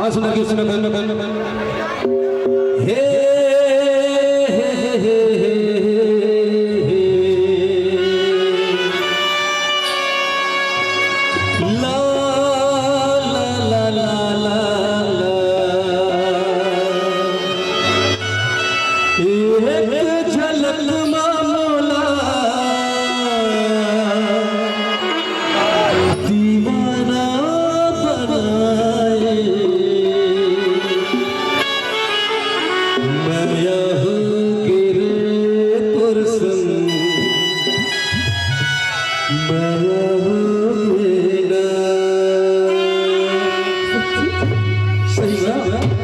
आवाज सुन के सुनो हे ला ला ला ला ला एक झलक मामला दीवाना बनाए मैं यहाँ गिरे पुरसम मैं यहाँ मेरा सही बात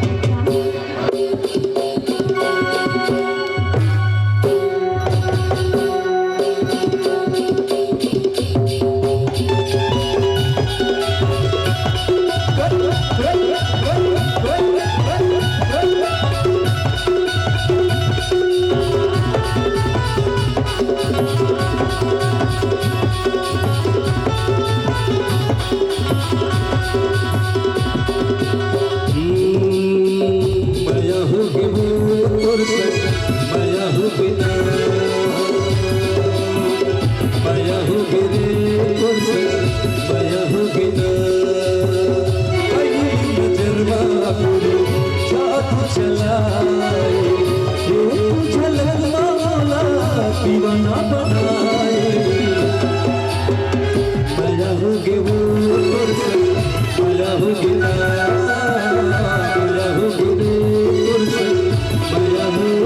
दीवाना बनाए मजा हो गे वो मजा हो गे मजा हो गे मजा हो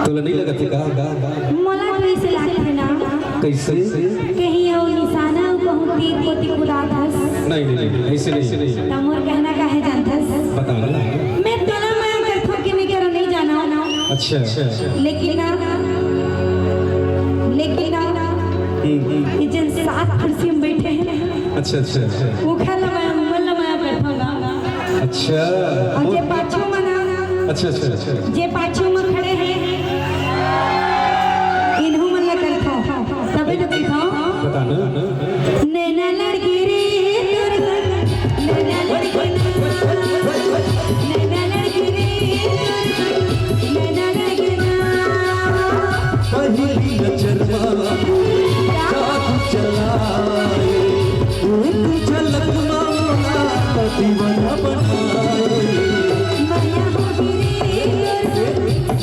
तो नहीं लगा थी का मोला कैसे लागत ना कैसे कहीं और निशाना कहूं तीर पोती कुदादस नहीं ऐसे नहीं तमोर कहना का है जानथस बता ना मैं तोला मैं करथो कि मैं करो नहीं जाना अच्छा लेकिन ये जन सात कुर्सी में बैठे हैं अच्छा वो खाला मैं मल्ला मैं करथो ना अच्छा और जे पाछू मना अच्छा जे पाछू में खड़े हैं इन्हों मल्ला करथो तबे तो बैठो बता ना नैना लड़की रे नैना लड़की नैना लड़की रे नैना लड़की पहली नजर चलाए झलक मामला दीवाना बनाए माया हो गिरी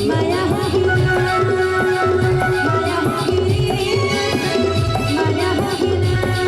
माया हो गिरी माया हो गिरी माया हो गिरी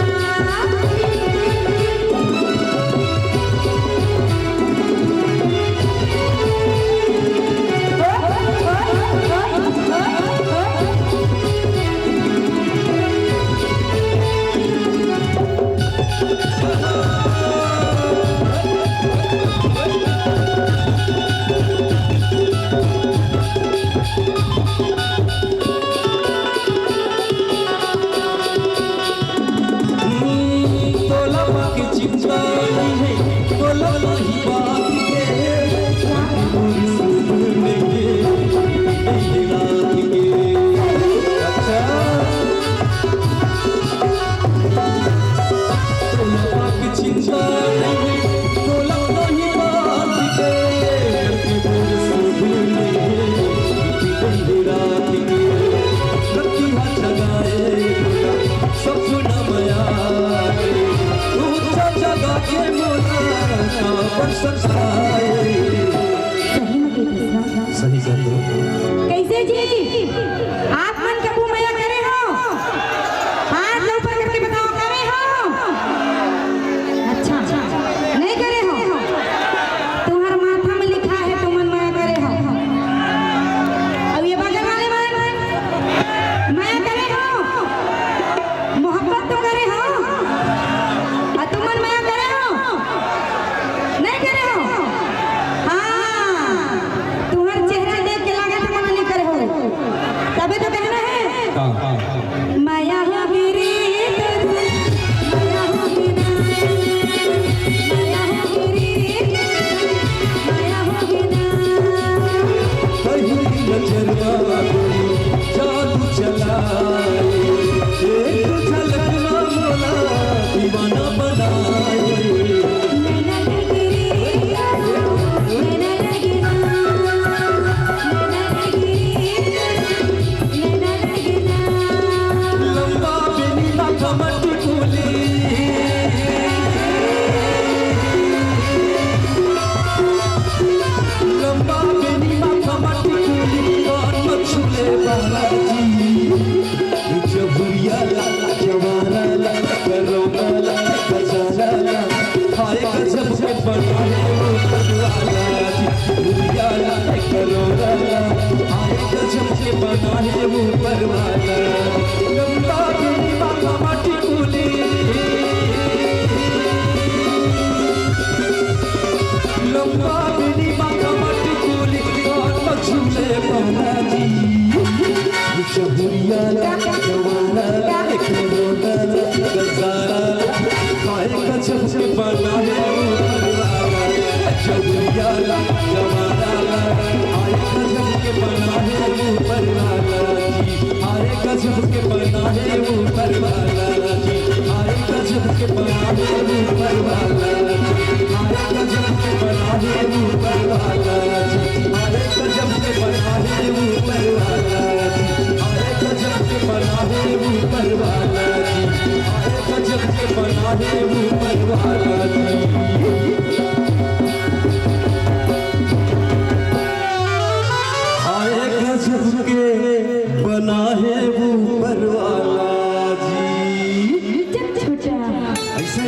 पर सताए। सही में कृष्णा सही कर दो। कैसे जी आप मन के मुंह में करे हो हाथ ऊपर करके बताओ करे हो अच्छा नहीं करे हो तुम्हारा माथा में लिखा है तुम मन माया करे हो अब ये बगल वाले माया करे हो मोहब्बत तो करे हो और तुम मन माया करे हो नहीं करे हो हाँ तुम्हारा चेहरा देख के लगा तुम मन नहीं करे हो तबे तो कहना है माया हो गिरी माया हो गिरा माया हो गिरी माया हो गिरा कहीं नजरवा जादू चलाए, एक झलक ना मोला दीवाना बनाए। नैना लगी नैना लगी नैना लगी नैना लगी लंबा बेनीला कमर टूली, लंबा बेनीला कमर टूली, और मछुले बालाजी जबुरिया ला जवाना ला करोना ला खजाना ला हाय गजब के बनाए वो बनवाला जी। जबुरिया ला करोना ला हाय गजब के बनाए वो बनवाला। लंबा बेनीला कमर टूली, लंबा बेनीला कमर टूली, और मछुले बालाजी जबुरिया ला जवाना ला करोना ला खजाना ला हाय गजब के बनाए वो बनवाला। जबुरिया ला जवाना ला हाय गजब के बनाए वो बनवाला जी। हाय गजब के बनाए वो बनवाला जी। हाय गजब के बनाए वो बनवाला जी। हाय गजब के बनाए वो बनवाला जी। हाय गजब के बनाए वो बनवाला जी। हाय गजब के बनाए वो बनवाला जी। हाय गजब के बनाए वो बनवाला जी। हाय गजब के बना है वो बनवाला जी। छोटा ऐसे